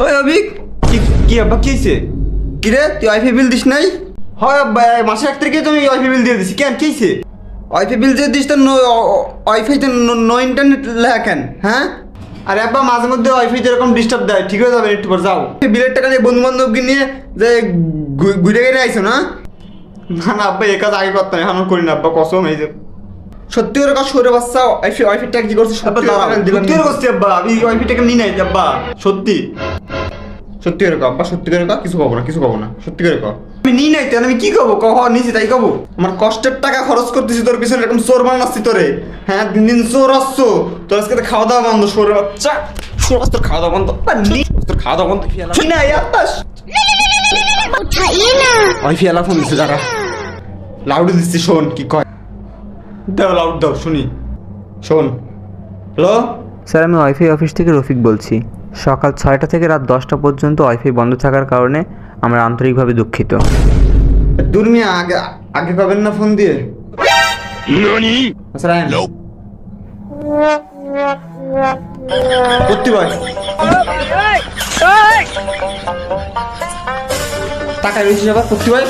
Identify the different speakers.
Speaker 1: ওই অভিক কি কি আব্বা কি হয়েছে? কি রে তুই ওয়াইফাই বিল দিস নাই? হয় আব্বা মাসে 1 তারিখে তুমি ওয়াইফাই বিল দিয়ে দিছি কেন কি হয়েছে? ওয়াইফাই বিল যে দিস তো ওয়াইফাইতে নো ইন্টারনেট লেখা কেন হ্যাঁ? আরে আব্বা মাঝে মধ্যে ওয়াইফাই যেরকম ডিস্টার্ব দেয় ঠিক হয়ে যাবে একটু পর যাও। বিলের টাকা নিয়ে বন্ধু বান্ধবকে নিয়ে যে ঘুরে ঘুরে আইছো না? না না আব্বা এ কাজ আগে করতাম এখন করি না আব্বা কসম এই যে সত্যি করে কাজ সরে বাচ্চা ওয়াইফাই ট্যাগ কি করছে সত্যি করে করছি আব্বা আমি ওয়াইফাই টাকা নিই নাই আব্বা সত্যি সত্যি করে আব্বা সত্যি করে কিছু পাবো না কিছু পাবো না সত্যি করে আমি নিই নাই তাহলে আমি কি করবো কহ নিছি তাই কব আমার কষ্টের টাকা খরচ করতেছি তোর পিছনে এরকম চোর বানাচ্ছি তোরে হ্যাঁ দিন দিন চোর আসছো তোর আজকে খাওয়া দাওয়া বন্ধ সরে বাচ্চা সরে তোর খাওয়া দাওয়া বন্ধ তোর খাওয়া দাওয়া বন্ধ না ওয়াইফাই এলা ফোন দিচ্ছে যারা লাউডে দিচ্ছি শোন কি কয় দাও লাউড দাও শুনি শোন হ্যালো
Speaker 2: স্যার আমি ওয়াইফাই অফিস থেকে রফিক বলছি। সকাল 6টা থেকে রাত 10টা পর্যন্ত ওয়াইফাই বন্ধ থাকার কারণে আমরা আন্তরিকভাবে দুঃখিত।
Speaker 1: দূর মিয়া আগে আগে পাবেন না ফোন দিয়ে আচ্ছা রায়ন করতে ভাই টাকা রয়েছে আবার করতে ভাই